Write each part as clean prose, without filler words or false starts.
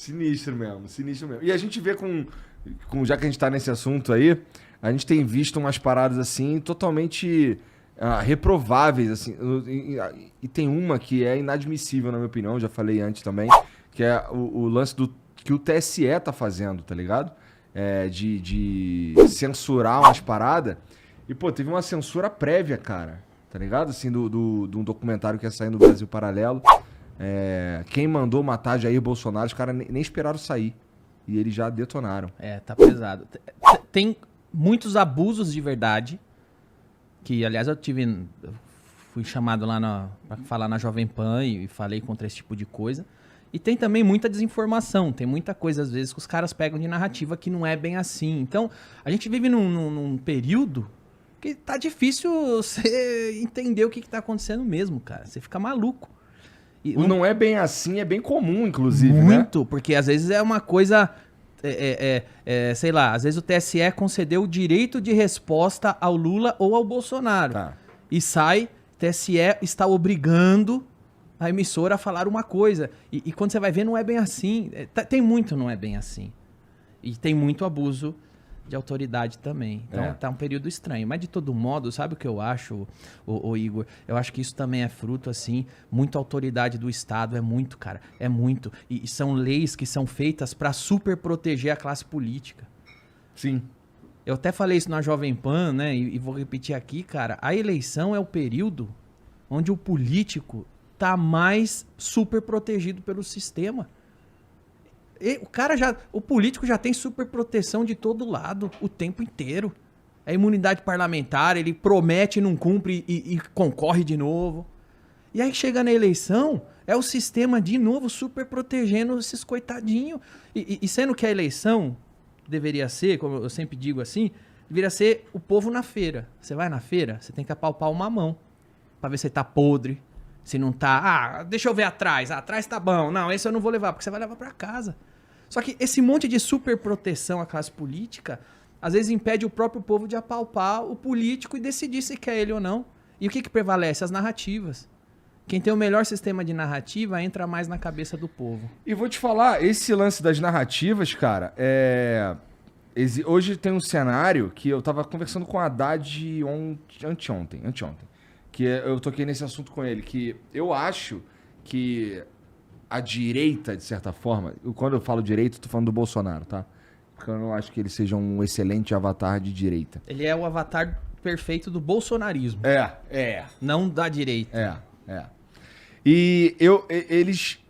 Sinistro mesmo, sinistro mesmo. E a gente vê já que a gente tá nesse assunto aí, a gente tem visto umas paradas assim totalmente reprováveis, assim. E tem uma que é inadmissível, na minha opinião, já falei antes também, que é o lance que o TSE tá fazendo, tá ligado? De censurar umas paradas. E, pô, teve uma censura prévia, cara, tá ligado? Assim, de um documentário que ia sair no Brasil Paralelo. Quem mandou matar Jair Bolsonaro, os caras nem esperaram sair. E eles já detonaram. Tá pesado. Tem muitos abusos de verdade. Que, aliás, eu fui chamado lá pra falar na Jovem Pan e falei contra esse tipo de coisa. E tem também muita desinformação. Tem muita coisa, às vezes, que os caras pegam de narrativa que não é bem assim. Então, a gente vive num período que tá difícil você entender o que tá acontecendo mesmo, cara. Você fica maluco. Não é bem assim, é bem comum, inclusive, muito, né? Porque às vezes é uma coisa, sei lá, às vezes o TSE concedeu o direito de resposta ao Lula ou ao Bolsonaro. Tá. E TSE está obrigando a emissora a falar uma coisa. E quando você vai ver, não é bem assim. Tem muito não é bem assim. E tem muito abuso de autoridade também. Então tá um período estranho. Mas de todo modo, sabe o que eu acho, o Igor? Eu acho que isso também é fruto, assim, muita autoridade do Estado. É muito, cara. É muito. E são leis que são feitas para super proteger a classe política. Sim. Eu até falei isso na Jovem Pan, né? E vou repetir aqui, cara. A eleição é o período onde o político tá mais super protegido pelo sistema. O político já tem super proteção de todo lado, o tempo inteiro. É imunidade parlamentar, ele promete, não cumpre e concorre de novo. E aí chega na eleição, é o sistema de novo super protegendo esses coitadinhos. E sendo que a eleição deveria ser, como eu sempre digo assim, deveria ser o povo na feira. Você vai na feira, você tem que apalpar uma mão pra ver se tá podre, se não tá... deixa eu ver atrás. Atrás tá bom. Não, esse eu não vou levar, porque você vai levar pra casa. Só que esse monte de super proteção à classe política, às vezes impede o próprio povo de apalpar o político e decidir se quer ele ou não. E o que prevalece? As narrativas. Quem tem o melhor sistema de narrativa entra mais na cabeça do povo. E vou te falar, esse lance das narrativas, cara, hoje tem um cenário que eu tava conversando com a Haddad anteontem, que eu toquei nesse assunto com ele, que eu acho que a direita, de certa forma, quando eu falo direita, eu tô falando do Bolsonaro, tá? Porque eu não acho que ele seja um excelente avatar de direita. Ele é o avatar perfeito do bolsonarismo. Não da direita. E eles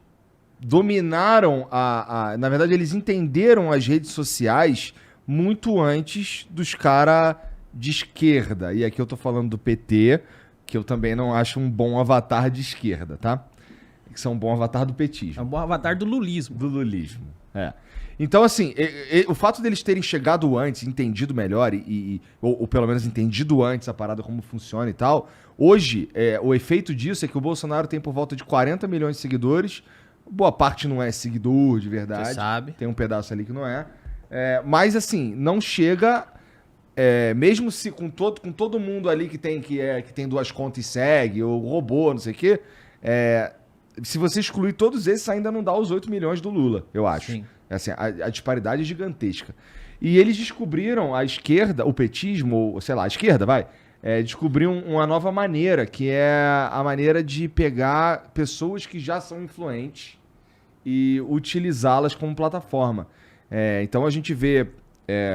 dominaram na verdade, eles entenderam as redes sociais muito antes dos caras de esquerda. E aqui eu tô falando do PT, que eu também não acho um bom avatar de esquerda, tá? Que são um bom avatar do petismo. É um bom avatar do lulismo. Do lulismo, Então, assim, o fato deles terem chegado antes, entendido melhor, ou pelo menos entendido antes a parada como funciona e tal, hoje, o efeito disso é que o Bolsonaro tem por volta de 40 milhões de seguidores, boa parte não é seguidor de verdade. Você sabe. Tem um pedaço ali que não é. Mas, assim, não chega... mesmo se com todo mundo ali que tem duas contas e segue, ou robô, não sei o quê, se você excluir todos esses, ainda não dá os 8 milhões do Lula, eu acho. Sim. Assim, a disparidade é gigantesca. E eles descobriram, a esquerda, o petismo, ou sei lá, a esquerda, descobriu uma nova maneira, que é a maneira de pegar pessoas que já são influentes e utilizá-las como plataforma. Então a gente vê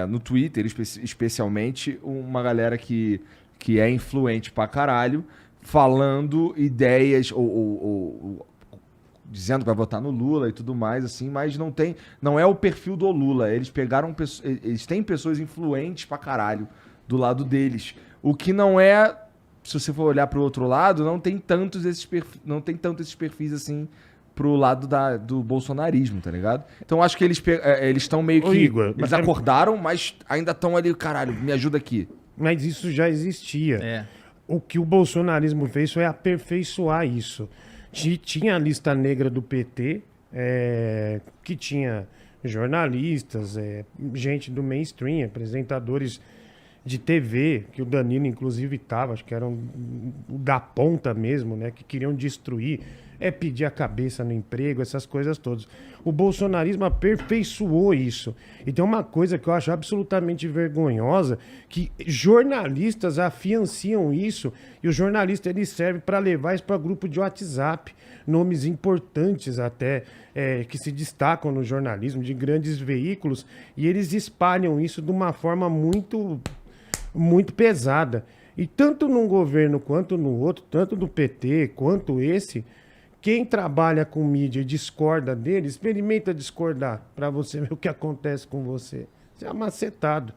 no Twitter, especialmente, uma galera que é influente pra caralho, falando ideias ou dizendo que vai votar no Lula e tudo mais, assim, mas não é o perfil do Lula. Eles têm pessoas influentes pra caralho do lado deles. O que não é, se você for olhar pro outro lado, não tem tanto esses perfis assim pro lado do bolsonarismo, tá ligado? Então acho que eles estão meio que... Igor, eles acordaram, mas ainda estão ali, caralho, me ajuda aqui. Mas isso já existia. O que o bolsonarismo fez foi aperfeiçoar isso. Tinha a lista negra do PT, que tinha jornalistas, gente do mainstream, apresentadores de TV, que o Danilo inclusive estava, acho que eram da ponta mesmo, né, que queriam destruir. é pedir a cabeça no emprego, essas coisas todas. O bolsonarismo aperfeiçoou isso. E tem uma coisa que eu acho absolutamente vergonhosa, que jornalistas afianciam isso, e o jornalista ele serve para levar isso para grupo de WhatsApp, nomes importantes até, que se destacam no jornalismo, de grandes veículos, e eles espalham isso de uma forma muito, muito pesada. E tanto num governo quanto no outro, tanto do PT quanto esse, quem trabalha com mídia e discorda dele, experimenta discordar para você ver o que acontece com você. Você é amacetado.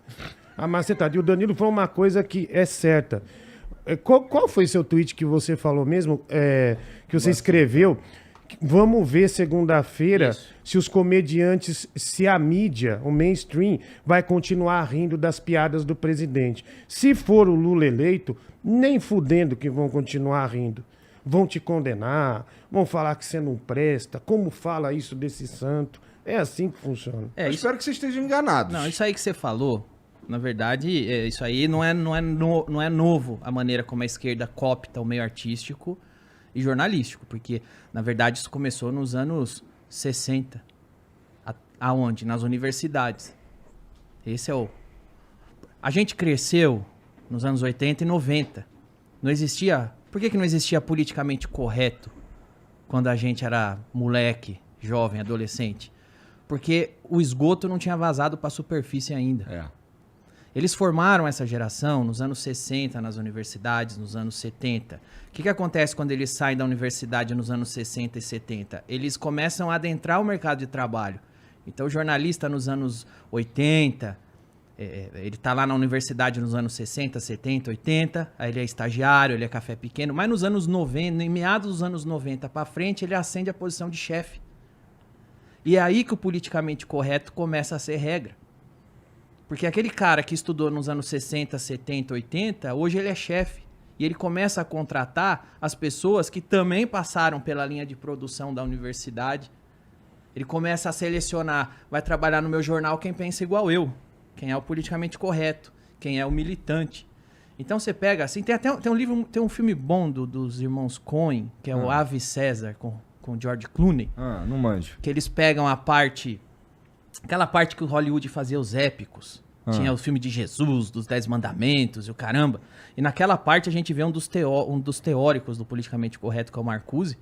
Amacetado. E o Danilo falou uma coisa que é certa. Qual foi seu tweet que você falou mesmo? Que você escreveu? Vamos ver segunda-feira se os comediantes, se a mídia, o mainstream, vai continuar rindo das piadas do presidente. Se for o Lula eleito, nem fudendo que vão continuar rindo. Vão te condenar, vão falar que você não presta, como fala isso desse santo. É assim que funciona. Eu espero que vocês estejam enganados. Não, isso aí que você falou, na verdade, isso aí não é novo a maneira como a esquerda copta o meio artístico e jornalístico, porque, na verdade, isso começou nos anos 60. Aonde? Nas universidades. Esse é o... A gente cresceu nos anos 80 e 90. Não existia... Por que não existia politicamente correto quando a gente era moleque, jovem, adolescente? Porque o esgoto não tinha vazado para a superfície ainda. Eles formaram essa geração nos anos 60 nas universidades, nos anos 70. O que acontece quando eles saem da universidade nos anos 60 e 70? Eles começam a adentrar o mercado de trabalho. Então o jornalista nos anos 80... ele tá lá na universidade nos anos 60, 70, 80, aí ele é estagiário, ele é café pequeno, mas nos anos 90, em meados dos anos 90 para frente, ele ascende a posição de chefe. E é aí que o politicamente correto começa a ser regra. Porque aquele cara que estudou nos anos 60, 70, 80, hoje ele é chefe. E ele começa a contratar as pessoas que também passaram pela linha de produção da universidade. Ele começa a selecionar, vai trabalhar no meu jornal quem pensa igual eu. Quem é o politicamente correto, quem é o militante. Então você pega, assim, tem um livro, tem um filme bom dos irmãos Coen, que é o Ave César, com George Clooney. Não manjo. Que eles pegam aquela parte que o Hollywood fazia os épicos. Tinha o filme de Jesus, dos 10 Mandamentos e o caramba. E naquela parte a gente vê um dos teóricos do politicamente correto, que é o Marcuse.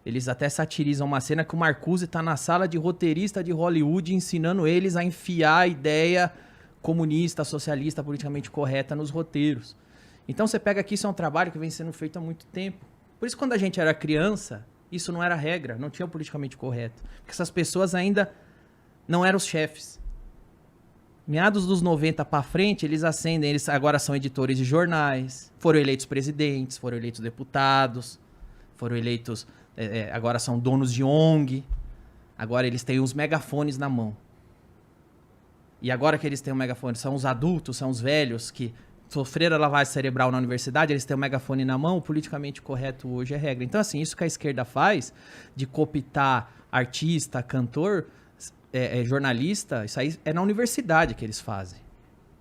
Eles até satirizam uma cena que o Marcuse tá na sala de roteirista de Hollywood ensinando eles a enfiar a ideia comunista, socialista, politicamente correta nos roteiros. Então você pega aqui, isso é um trabalho que vem sendo feito há muito tempo. Por isso, quando a gente era criança, isso não era regra, não tinha o politicamente correto. Porque essas pessoas ainda não eram os chefes. Meados dos 90 para frente, eles ascendem, eles agora são editores de jornais, foram eleitos presidentes, foram eleitos deputados, foram eleitos... agora são donos de ONG, agora eles têm os megafones na mão. E agora que eles têm o megafone, são os adultos, são os velhos que sofreram a lavagem cerebral na universidade, eles têm o megafone na mão, o politicamente correto hoje é regra. Então, assim, isso que a esquerda faz, de cooptar artista, cantor, jornalista, isso aí é na universidade que eles fazem.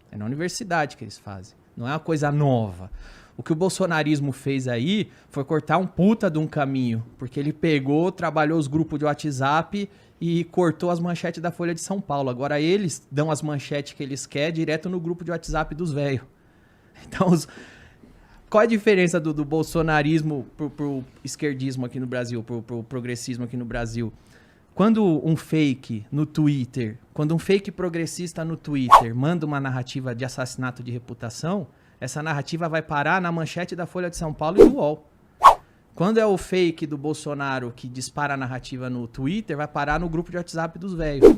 É na universidade que eles fazem. Não é uma coisa nova. O que o bolsonarismo fez aí foi cortar um puta de um caminho, porque ele pegou, trabalhou os grupos de WhatsApp e cortou as manchetes da Folha de São Paulo. Agora eles dão as manchetes que eles querem direto no grupo de WhatsApp dos velhos. Então, qual é a diferença do bolsonarismo pro esquerdismo aqui no Brasil, pro progressismo aqui no Brasil? Quando um fake no Twitter, quando um fake progressista no Twitter manda uma narrativa de assassinato de reputação, essa narrativa vai parar na manchete da Folha de São Paulo e do UOL. Quando é o fake do Bolsonaro que dispara a narrativa no Twitter, vai parar no grupo de WhatsApp dos velhos.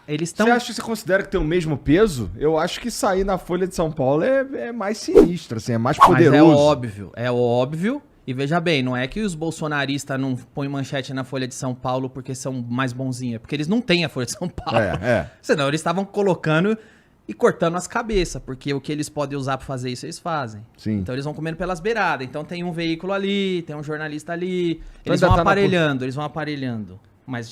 Eles estão... Você considera que tem o mesmo peso? Eu acho que sair na Folha de São Paulo é mais sinistro, assim, é mais poderoso. Mas é óbvio. E veja bem, não é que os bolsonaristas não põem manchete na Folha de São Paulo porque são mais bonzinhos, é porque eles não têm a Folha de São Paulo. Senão eles estavam colocando e cortando as cabeças, porque o que eles podem usar para fazer isso, eles fazem. Sim. Então eles vão comendo pelas beiradas. Então tem um veículo ali, tem um jornalista ali, eles vão aparelhando. Mas